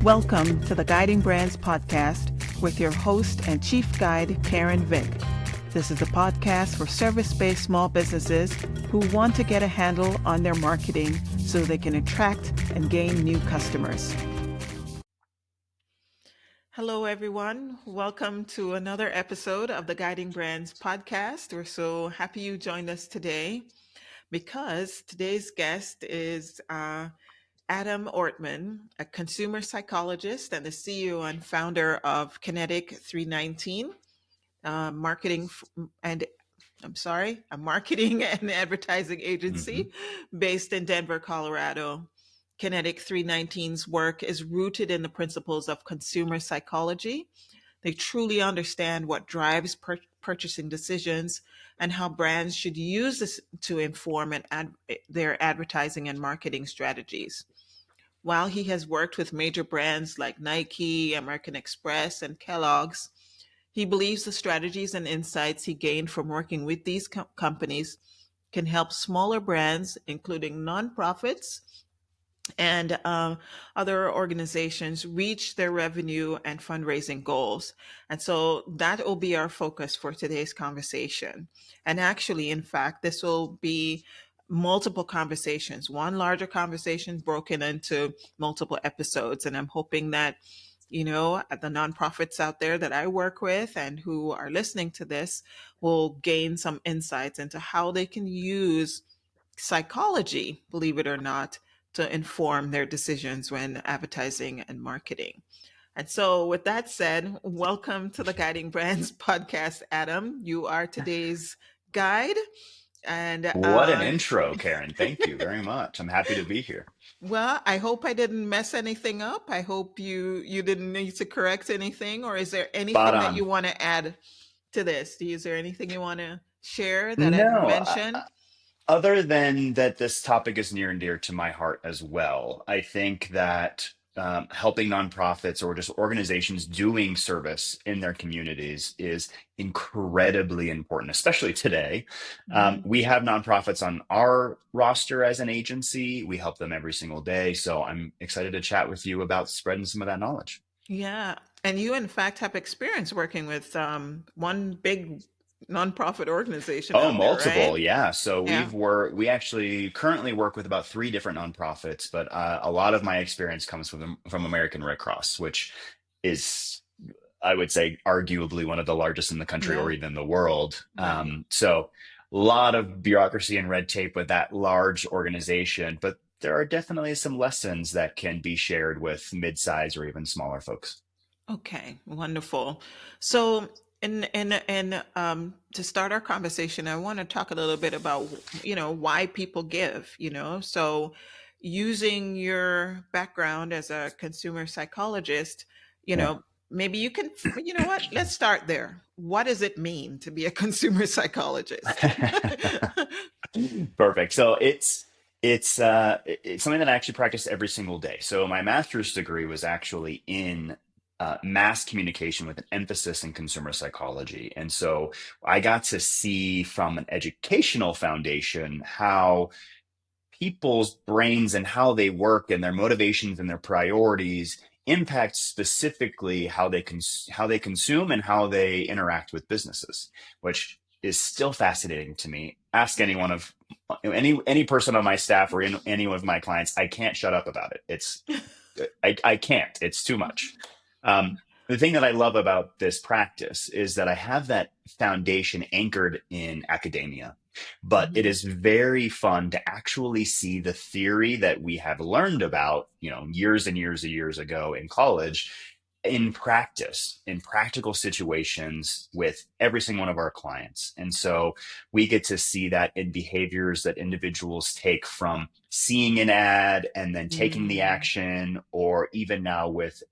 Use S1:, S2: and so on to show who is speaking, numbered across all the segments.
S1: Welcome to the Guiding Brands podcast with your host and chief guide, Karen Vick. This is a podcast for service-based small businesses who want to get a handle on their marketing so they can attract and gain new customers. Hello, everyone. Welcome to another episode of the Guiding Brands podcast. We're so happy you joined us today because today's guest is Adam Ortman, a consumer psychologist and the CEO and founder of Kinetic 319, a marketing and advertising agency based in Denver, Colorado. Kinetic 319's work is rooted in the principles of consumer psychology. They truly understand what drives purchasing decisions and how brands should use this to inform their advertising and marketing strategies. While he has worked with major brands like Nike, American Express, and Kellogg's, he believes the strategies and insights he gained from working with these companies can help smaller brands, including nonprofits and other organizations, reach their revenue and fundraising goals. And so that will be our focus for today's conversation. And actually, in fact, this will be multiple conversations, one larger conversation broken into multiple episodes. And I'm hoping that, the nonprofits out there that I work with and who are listening to this will gain some insights into how they can use psychology, believe it or not, to inform their decisions when advertising and marketing. And so with that said, welcome to the Guiding Brands podcast, Adam. You are today's guide. And
S2: what an intro, Karen. Thank you very much. I'm happy to be here.
S1: Well, I hope I didn't mess anything up. I hope you didn't need to correct anything, or is there
S2: Spot
S1: anything that you
S2: on.
S1: want to add to this? Is there anything you want to share that I didn't
S2: No,
S1: mention?
S2: other than that, this topic is near and dear to my heart as well. I think that helping nonprofits or just organizations doing service in their communities is incredibly important, especially today.
S1: Mhm.
S2: We have nonprofits on our roster as an agency. We help them every single day. So I'm excited to chat with you about spreading some of that knowledge.
S1: Yeah. And you, in fact, have experience working with one big nonprofit organization
S2: Oh,
S1: out there,
S2: multiple.
S1: right?
S2: Yeah. So
S1: Yeah.
S2: we actually currently work with about three different nonprofits, but a lot of my experience comes from American Red Cross, which is, I would say, arguably one of the largest in the country or
S1: Yeah.
S2: even the world.
S1: Right.
S2: So a lot of bureaucracy and red tape with that large organization, but there are definitely some lessons that can be shared with mid-size or even smaller folks.
S1: Okay. Wonderful. So, to start our conversation, I want to talk a little bit about, why people give, So using your background as a consumer psychologist, you
S2: Yeah.
S1: know, maybe you can, you know what? Let's start there. What does it mean to be a consumer psychologist?
S2: Perfect. So it's something that I actually practice every single day. So my master's degree was actually in mass communication with an emphasis in consumer psychology, and so I got to see from an educational foundation how people's brains and how they work and their motivations and their priorities impact specifically how they consume and how they interact with businesses, which is still fascinating to me. Ask any person on my staff or any of my clients. I can't shut up about it. I can't. It's too much. The thing that I love about this practice is that I have that foundation anchored in academia, but it
S1: Mhm.
S2: is very fun to actually see the theory that we have learned about, years and years and years ago in college in practice, in practical situations with every single one of our clients. And so we get to see that in behaviors that individuals take from seeing an ad and then taking the
S1: Mm.
S2: action, or even now with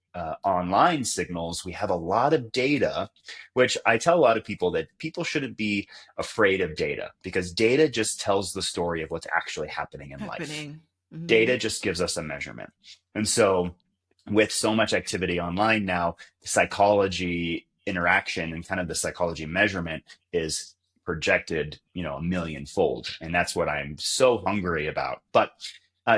S2: online signals, we have a lot of data, which I tell a lot of people that people shouldn't be afraid of data because data just tells the story of what's actually happening in life.
S1: Happening. Hmm.
S2: Data just gives us a measurement. And so with so much activity online now, psychology interaction and kind of the psychology measurement is projected, a million fold. And that's what I'm so hungry about. But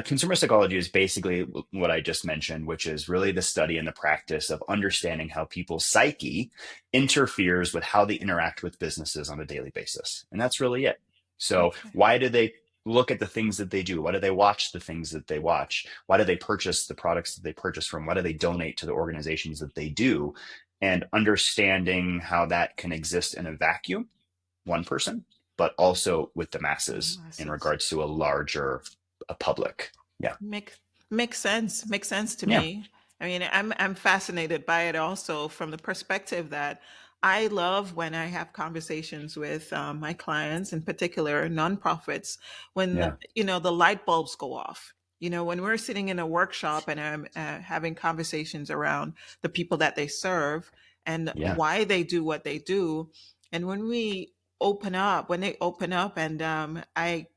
S2: Consumer psychology is basically what I just mentioned, which is really the study and the practice of understanding how people's psyche interferes with how they interact with businesses on a daily basis. And that's really it. So,
S1: Okay.
S2: why do they look at the things that they do? Why do they watch the things that they watch? Why do they purchase the products that they purchase from? Why do they donate to the organizations that they do? And understanding how that can exist in a vacuum, one person, but also with the masses in
S1: Masses.
S2: regards to a larger a public. Yeah.
S1: Make Makes sense. Makes sense to
S2: Yeah.
S1: me. I mean, I'm fascinated by it also from the perspective that I love when I have conversations with my clients, in particular nonprofits, when
S2: Yeah.
S1: the light bulbs go off. When we're sitting in a workshop and I'm having conversations around the people that they serve and
S2: Yeah.
S1: why they do what they do, and when they open up, and I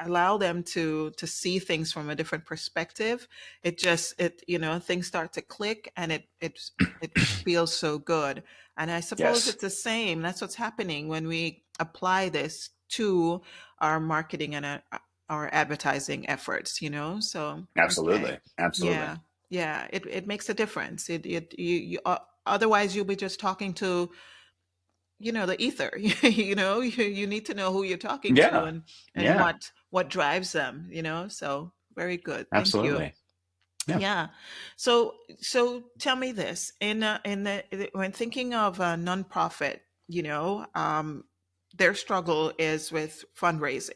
S1: allow them to see things from a different perspective, things start to click, and it feels so good. And I suppose
S2: Yes.
S1: it's the same. That's what's happening when we apply this to our marketing and our advertising efforts. So okay.
S2: Absolutely. Absolutely.
S1: Yeah. Yeah, it makes a difference. Otherwise you'll be just talking to the ether. You need to know who you're talking to,
S2: Yeah.
S1: and
S2: Yeah.
S1: what drives them. So very good, thank you.
S2: Absolutely. Yeah.
S1: Yeah. So tell me this, when thinking of a nonprofit, their struggle is with fundraising,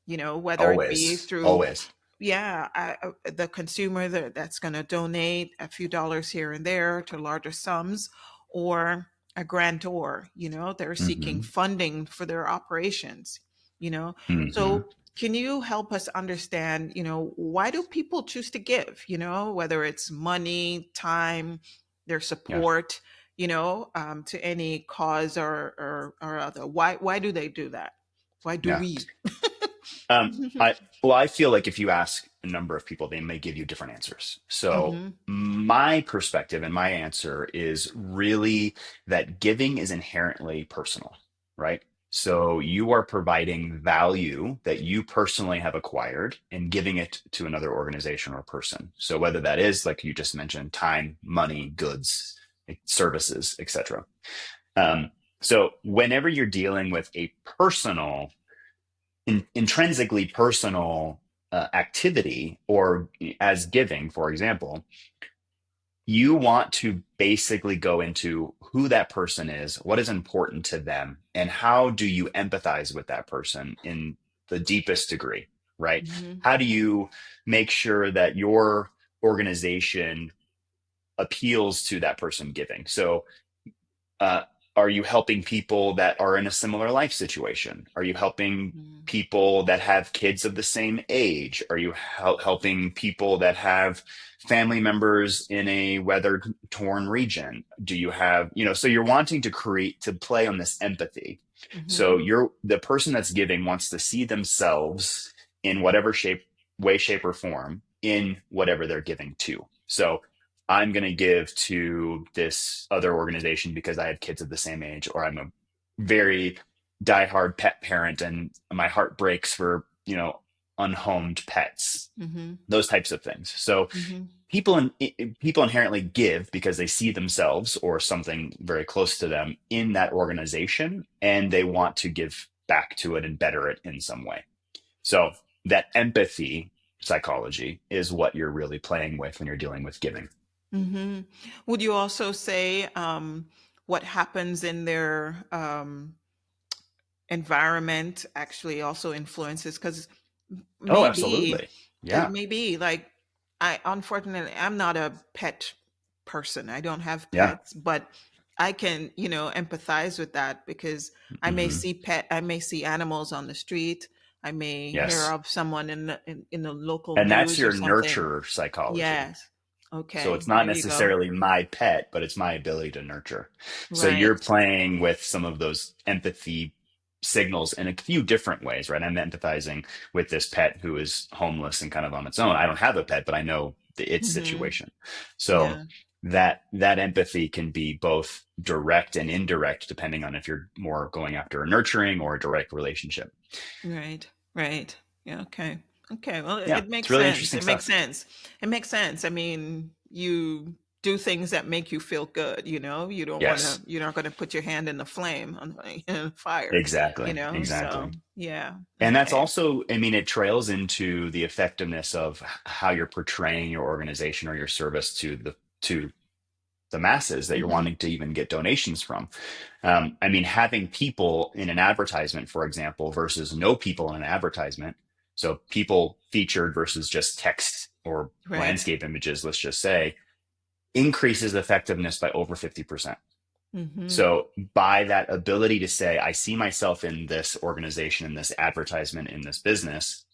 S1: whether it be
S2: Always.
S1: through,
S2: Always.
S1: yeah, the consumer that's going to donate a few dollars here and there to larger sums, or a grantor, they're seeking
S2: Hmm.
S1: funding for their operations,
S2: Hmm.
S1: so can you help us understand, why do people choose to give, whether it's money, time, their
S2: Yeah.
S1: support, to any cause, or other? Why do they do that? Why do
S2: Yeah.
S1: we?
S2: Um, I feel like if you ask a number of people, they may give you different answers. So
S1: Hmm.
S2: my perspective and my answer is really that giving is inherently personal, right? So you are providing value that you personally have acquired and giving it to another organization or person. So whether that is, like you just mentioned, time, money, goods, services, etc. Um, so whenever you're dealing with a personal intrinsically personal activity or as giving, for example, you want to basically go into who that person is, what is important to them, and how do you empathize with that person in the deepest degree, right?
S1: Hmm.
S2: How do you make sure that your organization appeals to that person giving? So, uh, are you helping people that are in a similar life situation? Are you helping people that have kids of the same age? Are you helping people that have family members in a weather torn region? Do you have, so you're wanting to play on this empathy. So
S1: Hmm.
S2: you're the person that's giving wants to see themselves in whatever way, shape, or form in whatever they're giving to. So I'm going to give to this other organization because I have kids of the same age, or I'm a very diehard pet parent and my heart breaks for, unhomed pets,
S1: Hmm.
S2: those types of things. So
S1: Hmm.
S2: people inherently give because they see themselves or something very close to them in that organization and they want to give back to it and better it in some way. So that empathy psychology is what you're really playing with when you're dealing with giving.
S1: Hmm. Would you also say what happens in their environment actually also influences? Because
S2: Oh,
S1: maybe
S2: absolutely. Yeah.
S1: like, I'm not a pet person, I don't have
S2: Yeah.
S1: pets, but I can empathize with that, because
S2: Hmm.
S1: I may see animals on the street, I may hear
S2: Yes.
S1: of someone in the local
S2: And that's
S1: news or
S2: your
S1: something.
S2: nurturer psychology.
S1: Yes.
S2: So
S1: Okay,
S2: it's not
S1: there you go.
S2: necessarily my pet, but it's my ability to nurture. So
S1: Right.
S2: you're playing with some of those empathy signals in a few different ways, right? I'm empathizing with this pet who is homeless and kind of on its own. I don't have a pet, but I know its
S1: Hmm.
S2: situation. So
S1: Yeah.
S2: that empathy can be both direct and indirect, depending on if you're more going after a nurturing or a direct relationship.
S1: Right. Right. Yeah. Okay. Okay, well,
S2: Yeah,
S1: it
S2: it's
S1: makes
S2: really
S1: sense.
S2: interesting
S1: It makes
S2: stuff.
S1: sense. It makes sense. I mean, you do things that make you feel good, You don't want to,
S2: Yes,
S1: you're not going to put your hand in the flame on in the fire,
S2: exactly,
S1: So,
S2: exactly.
S1: yeah.
S2: And that's
S1: Okay.
S2: also, I mean, it trails into the effectiveness of how you're portraying your organization or your service to the masses that you're
S1: Mm-hmm.
S2: wanting to even get donations from. I mean, having people in an advertisement, for example, versus no people in an advertisement. So people featured versus just text or
S1: Right.
S2: landscape images, let's just say, increases effectiveness by over 50%.
S1: Mm-hmm.
S2: So by that ability to say, I see myself in this organization, in this advertisement, in this business,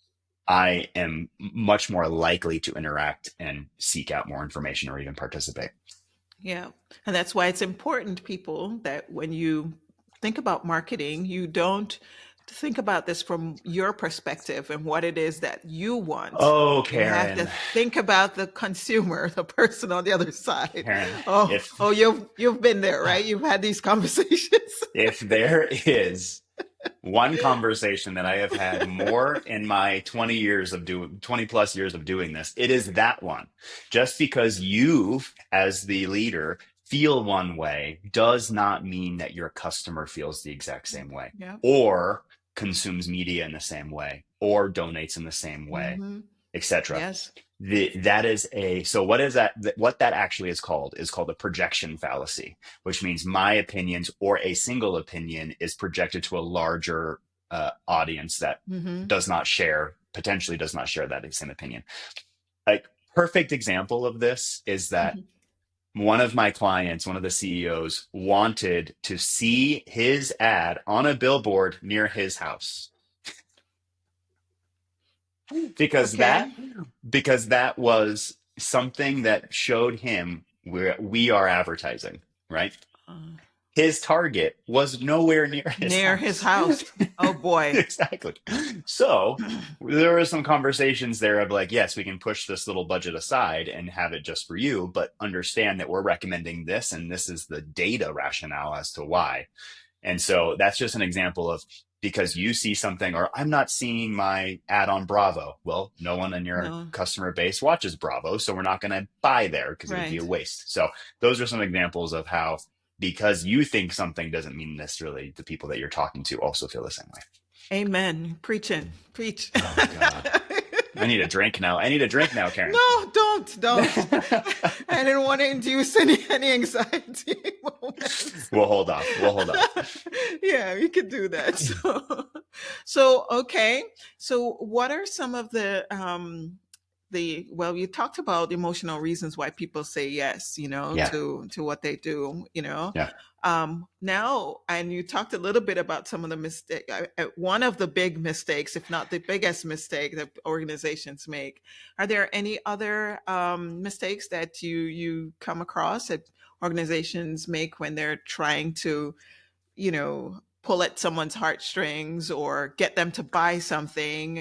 S2: I am much more likely to interact and seek out more information or even participate.
S1: Yeah. And that's why it's important, people, that when you think about marketing, you don't think about this from your perspective and what it is that you want.
S2: Oh,
S1: You have to
S2: Karen,
S1: think about the consumer, the person on the other side.
S2: Karen,
S1: Oh, you've been there, right? You've had these conversations.
S2: if there is one conversation that I have had more in my 20 plus years of doing this, it is that one. Just because you, as the leader, feel one way does not mean that your customer feels the exact same way
S1: Yeah.
S2: or consumes media in the same way or donates in the same way,
S1: Hmm.
S2: etc.
S1: Yes.
S2: That is a so what is that what that actually is called a projection fallacy, which means my opinions or a single opinion is projected to a larger audience that
S1: Hmm.
S2: potentially does not share that same opinion. A perfect example of this is that
S1: Hmm.
S2: one of my clients, one of the CEOs, wanted to see his ad on a billboard near his house because that
S1: Okay.
S2: because that was something that showed him where we are advertising, right?
S1: Uh,
S2: His target was nowhere near his
S1: Near his
S2: house.
S1: house. Oh boy.
S2: Exactly. So there were some conversations there of like, yes, we can push this little budget aside and have it just for you, but understand that we're recommending this and this is the data rationale as to why. And so that's just an example of because you see something, or I'm not seeing my ad on Bravo. Well, no one in your
S1: No.
S2: customer base watches Bravo, so we're not going to buy there because it would be a
S1: Right.
S2: waste. So those are some examples of how because you think something doesn't mean necessarily the people that you're talking to also feel the same way.
S1: Amen. Preaching. Preach.
S2: Oh God. I need a drink now. I need a drink now, Karen.
S1: No, don't. I didn't want to induce any anxiety moments.
S2: We'll hold off. We'll hold off.
S1: Yeah, you could do that. So okay. So what are some of the well, you talked about emotional reasons why people say yes,
S2: Yeah.
S1: to what they do,
S2: Yeah.
S1: now, and you talked a little bit about some of the mistake, one of the big mistakes, if not the biggest mistake that organizations make. Are there any other mistakes that you come across that organizations make when they're trying to, pull at someone's heartstrings or get them to buy something,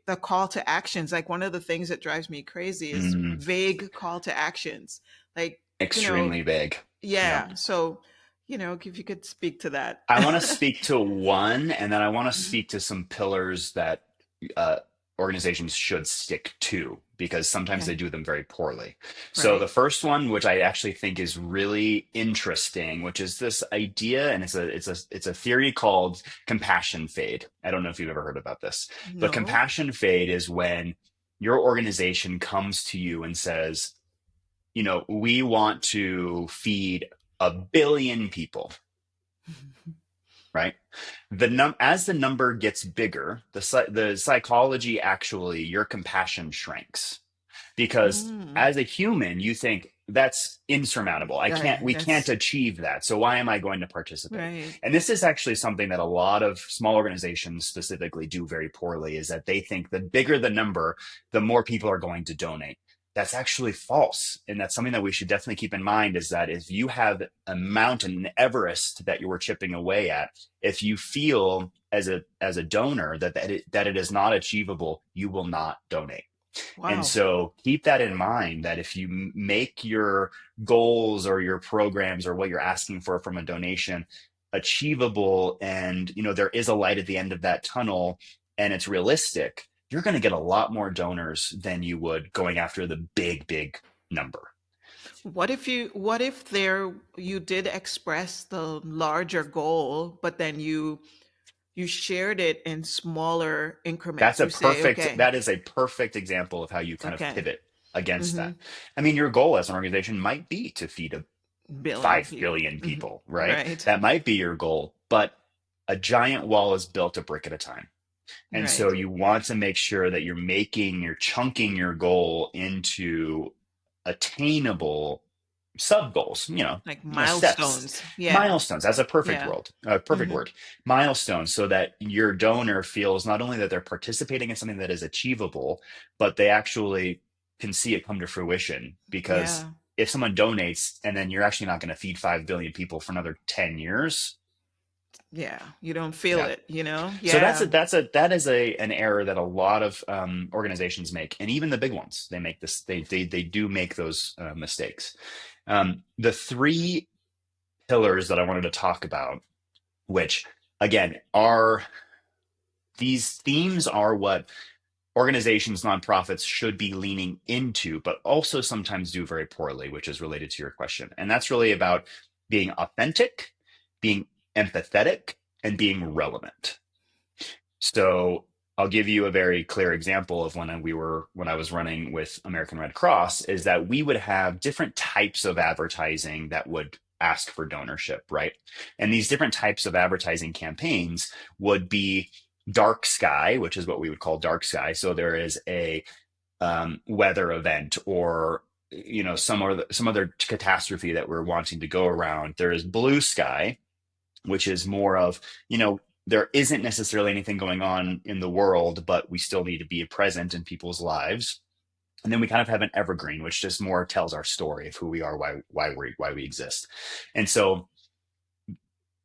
S1: the call to actions, like one of the things that drives me crazy is
S2: Mm,
S1: vague call to actions. Like, you know,
S2: extremely big. Yeah.
S1: yeah. So, if you could speak to that.
S2: I want to speak to one, and then I want to
S1: Mhm.
S2: speak to some pillars that uh, organizations should stick to because sometimes
S1: Okay.
S2: they do them very poorly. So the
S1: Right.
S2: first one, which I actually think is really interesting, which is this idea, and it's a theory called compassion fade. I don't know if you've ever heard about this, but
S1: No.
S2: compassion fade is when your organization comes to you and says, we want to feed 1 billion people, right? As the number gets bigger, the psychology actually your compassion shrinks because
S1: Mm.
S2: as a human you think that's insurmountable. We can't
S1: That's
S2: achieve that. So why am I going to participate?
S1: right.
S2: And this is actually something that a lot of small organizations specifically do very poorly is that they think the bigger the number, the more people are going to donate. That's actually false. And that's something that we should definitely keep in mind is that if you have a mountain, an Everest that you were chipping away at, if you feel as a donor that it is not achievable, you will not donate. And
S1: Wow.
S2: so keep that in mind that if you make your goals or your programs or what you're asking for from a donation achievable and there is a light at the end of that tunnel, and it's realistic, you're going to get a lot more donors than you would going after the big number.
S1: What if there you did express the larger goal, but then you shared it in smaller increments. You say, okay,
S2: That is a perfect example of how you kind of
S1: okay,
S2: pivot against
S1: mm-hmm,
S2: that. I mean, your goal as an organization might be to feed a
S1: billion
S2: 5
S1: people.
S2: billion
S1: Hmm.
S2: people, right?
S1: Right,
S2: That might be your goal, but a giant wall is built a brick at a time. And so
S1: right.
S2: you want to make sure that you're chunking your goal into attainable sub goals,
S1: Like
S2: steps,
S1: milestones. Yeah,
S2: milestones. That's a
S1: yeah.
S2: perfect
S1: Hmm.
S2: word. Milestones, so that your donor feels not only that they're participating in something that is achievable, but they actually can see it come to fruition. Because
S1: Yeah,
S2: if someone donates and then you're actually not going to feed 5 billion people for another 10 years,
S1: yeah. You don't feel
S2: yeah.
S1: it, you know?
S2: So
S1: Yeah.
S2: that is an error that a lot of organizations make, and even the big ones, they make this. They do make those mistakes. The three pillars that I wanted to talk about, which again are these themes, are what organizations, nonprofits should be leaning into, but also sometimes do very poorly, which is related to your question, and that's really about being authentic, being empathetic, and being relevant. So I'll give you a very clear example of when I was running with American Red Cross, is that we would have different types of advertising that would ask for donorship, right? And these different types of advertising campaigns would be dark sky, which is what we would call dark sky. So there is a weather event, or some other catastrophe that we're wanting to go around. There is blue sky, which is more of, there isn't necessarily anything going on in the world, but we still need to be present in people's lives. And then we kind of have an evergreen, which just more tells our story of who we are, why we exist. And so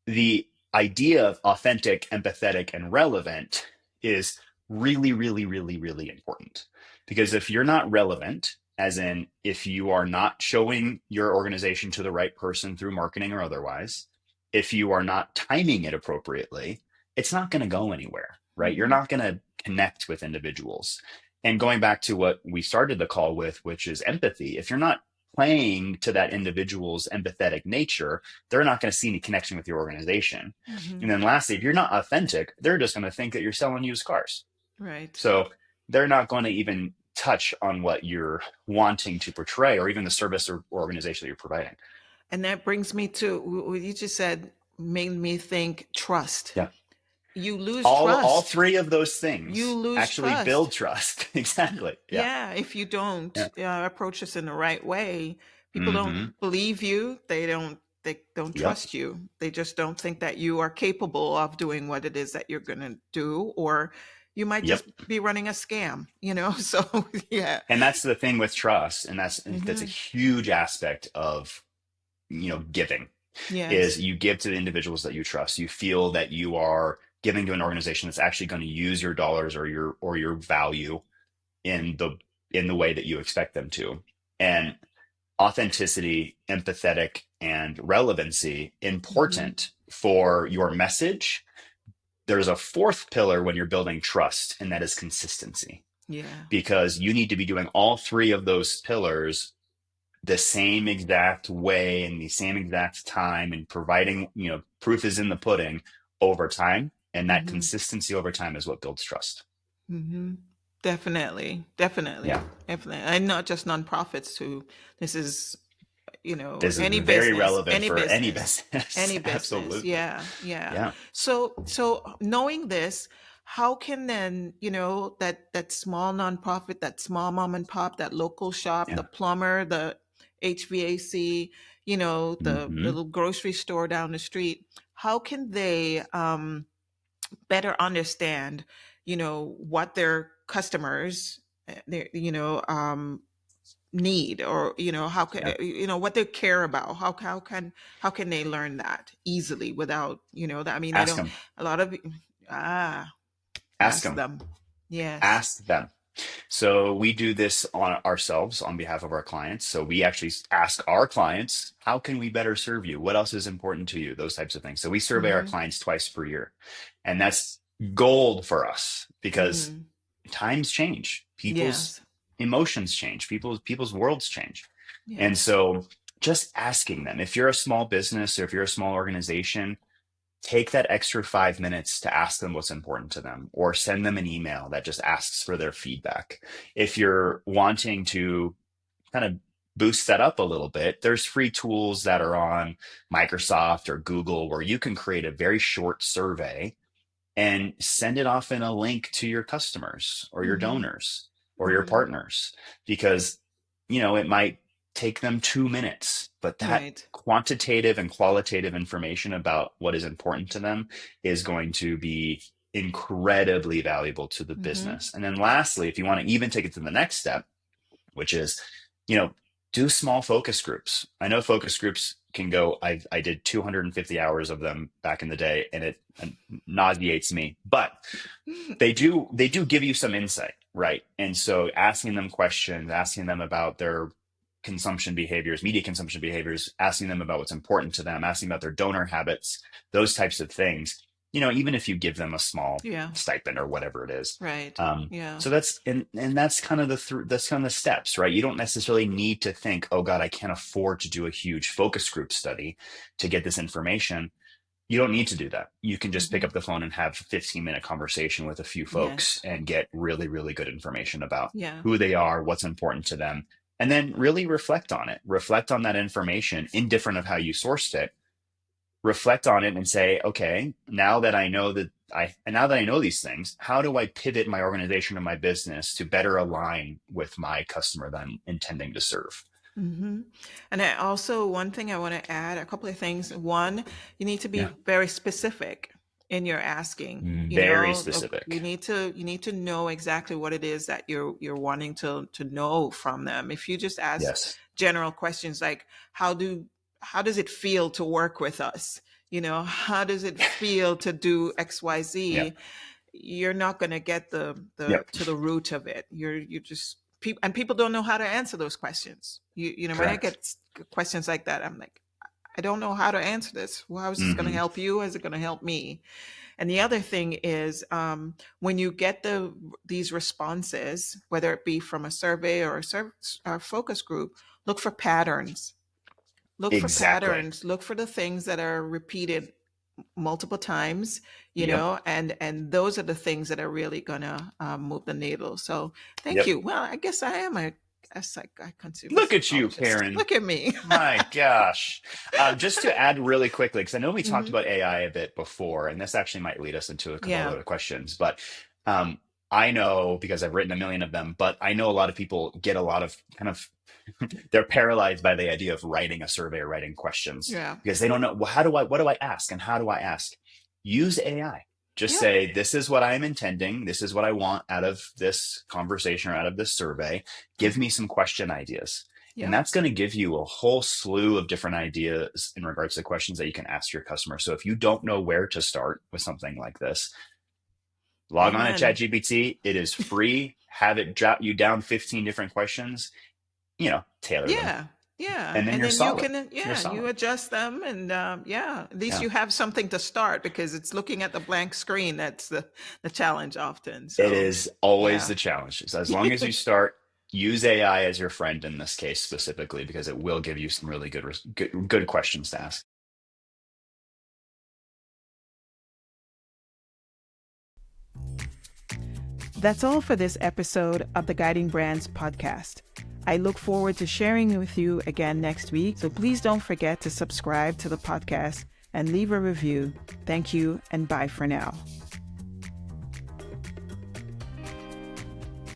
S2: the idea of authentic, empathetic, and relevant is really important. Because if you're not relevant, as in if you are not showing your organization to the right person through marketing or otherwise, if you are not timing it appropriately, it's not going to go anywhere, right? You're
S1: Hmm.
S2: not going to connect with individuals. And going back to what we started the call with, which is empathy, if you're not playing to that individual's empathetic nature, they're not going to see any connection with your organization. And
S1: Hmm.
S2: then lastly, if you're not authentic, they're just going to think that you're selling used cars.
S1: Right.
S2: So they're not going to even touch on what you're wanting to portray, or even the service or organization that you're providing.
S1: And that brings me to what you just said, made me think trust.
S2: Yeah.
S1: You lose
S2: All
S1: trust.
S2: three of those
S1: You
S2: things
S1: lose
S2: actually
S1: trust.
S2: build trust. Exactly. Yeah.
S1: Yeah, if you don't
S2: Yeah.
S1: approach us in the right way, people
S2: Mm-hmm.
S1: don't believe you. They don't
S2: Yep.
S1: trust you. They just don't think that you are capable of doing what it is that you're going to do, or you might
S2: Yep.
S1: just be running a scam, you know? So, yeah.
S2: And that's the thing with trust. And that's a
S1: Hmm.
S2: huge aspect of, giving, is
S1: Yes.
S2: you give to the individuals that you trust. You feel that you are giving to an organization that's actually going to use your dollars or your value in the way that you expect them to. And authenticity, empathetic, and relevancy
S1: Hmm.
S2: important for your message. There's a fourth pillar when you're building trust, and that is consistency,
S1: Yeah.
S2: because you need to be doing all three of those pillars the same exact way and the same exact time, and providing, proof is in the pudding over time. And that
S1: Hmm.
S2: consistency over time is what builds trust.
S1: Hmm. Definitely. Definitely.
S2: Yeah.
S1: Definitely. And not just nonprofits too. This is,
S2: This is
S1: any
S2: very
S1: business,
S2: relevant for any business.
S1: any business.
S2: Absolutely.
S1: Yeah, yeah.
S2: Yeah.
S1: So knowing this, how can then, that small nonprofit, that small mom and pop, that local shop, the
S2: Yeah.
S1: plumber, the HVAC, the
S2: Hmm.
S1: little grocery store down the street, how can they better understand, what their customers, need, or how can,
S2: Yeah.
S1: what they care about, how can they learn that easily without, that, I mean, I
S2: Ask
S1: don't,
S2: them.
S1: a lot of, ah
S2: Ask
S1: ask
S2: them.
S1: them. Yes.
S2: Ask them. So we do this on ourselves on behalf of our clients. So we actually ask our clients, how can we better serve you? What else is important to you? Those types of things. So we survey our
S1: Hmm.
S2: clients twice per year. And that's gold for us because
S1: Mm-hmm.
S2: times change, people's
S1: Yes.
S2: emotions change, people's worlds change. And
S1: Yes.
S2: so just asking them, if you're a small business or if you're a small organization, take that extra 5 minutes to ask them what's important to them or send them an email that just asks for their feedback. If you're wanting to kind of boost that up a little bit, there's free tools that are on Microsoft or Google where you can create a very short survey and send it off in a link to your customers or your
S1: Mm-hmm.
S2: donors or your
S1: Mm-hmm.
S2: partners because it might take them 2 minutes, but that
S1: Right.
S2: quantitative and qualitative information about what is important to them is going to be incredibly valuable to the
S1: Mm-hmm.
S2: business. And then lastly, if you want to even take it to the next step, which is, you know, do small focus groups. I know focus groups can go, I did 250 hours of them back in the day and it nauseates me, but they do give you some insight, right? And so asking them questions, asking them about their consumption behaviors, media consumption behaviors, asking them about what's important to them, asking about their donor habits, those types of things, even if you give them a small
S1: Yeah.
S2: stipend or whatever it is.
S1: Right. Yeah.
S2: So that's kind of that's kind of the steps, right? You don't necessarily need to think, oh God, I can't afford to do a huge focus group study to get this information. You don't need to do that. You can just pick
S1: Mm-hmm.
S2: up the phone and have a 15-minute conversation with a few folks
S1: Yes.
S2: and get really, really good information about
S1: Yeah.
S2: who they are, what's important to them, and then really reflect on it. Reflect on that information, indifferent of how you sourced it. Reflect on it and say, okay, now that I know these things, how do I pivot my organization and my business to better align with my customer that I'm intending to serve?
S1: Mm-hmm. And I also, one thing I want to add, a couple of things. One, you need to be
S2: Yeah.
S1: very specific in your asking.
S2: Very specific.
S1: You need to know exactly what it is that you're wanting to know from them. If you just ask
S2: Yes.
S1: general questions like how does it feel to work with us? How does it feel to do
S2: Yep.
S1: XYZ? You're not going to get the
S2: Yep.
S1: to the root of it. You just people, and people don't know how to answer those questions. When I
S2: Correct.
S1: get questions like that, I'm like, I don't know how to answer this. Well, how is this going to
S2: Hmm.
S1: help you? How is it going to help me? And the other thing is, when you get these responses, whether it be from a survey or a focus group, look for patterns. Look for
S2: Exactly.
S1: patterns. Look for the things that are repeated multiple times,
S2: Yep.
S1: and those are the things that are really gonna move the needle. So thank
S2: Yep.
S1: you. Well, I guess I am a consumer
S2: Look at you,
S1: psychologist.
S2: Karen.
S1: Look at me.
S2: My gosh. Just to add really quickly, because I know we talked
S1: Hmm.
S2: about AI a bit before, and this actually might lead us into a couple of
S1: Yeah.
S2: other questions, but um, I know because I've written a million of them, but I know a lot of people get a lot of kind of, they're paralyzed by the idea of writing a survey or writing questions
S1: Yeah.
S2: because they don't know, well, what do I ask and how do I ask? Use AI. Just
S1: Yep.
S2: say, this is what I'm intending. This is what I want out of this conversation or out of this survey. Give
S1: Hmm.
S2: me some question ideas. And
S1: Yep.
S2: that's going to give you a whole slew of different ideas in regards to questions that you can ask your customer. So if you don't know where to start with something like this, log on to
S1: Amen.
S2: ChatGPT. It is free. Have it jot you down 15 different questions, tailor them.
S1: Yeah. Yeah.
S2: And then
S1: And
S2: you're
S1: then you
S2: solid.
S1: can,
S2: You're
S1: yeah, you
S2: solid.
S1: adjust them, and yeah, at least
S2: Yeah.
S1: you have something to start, because it's looking at the blank screen that's the challenge often.
S2: It
S1: So
S2: is always
S1: yeah.
S2: the challenge. So as long as you start, use AI as your friend in this case specifically, because it will give you some really good questions to ask.
S1: That's all for this episode of the Guiding Brands podcast. I look forward to sharing with you again next week, so please don't forget to subscribe to the podcast and leave a review. Thank you, and bye for now.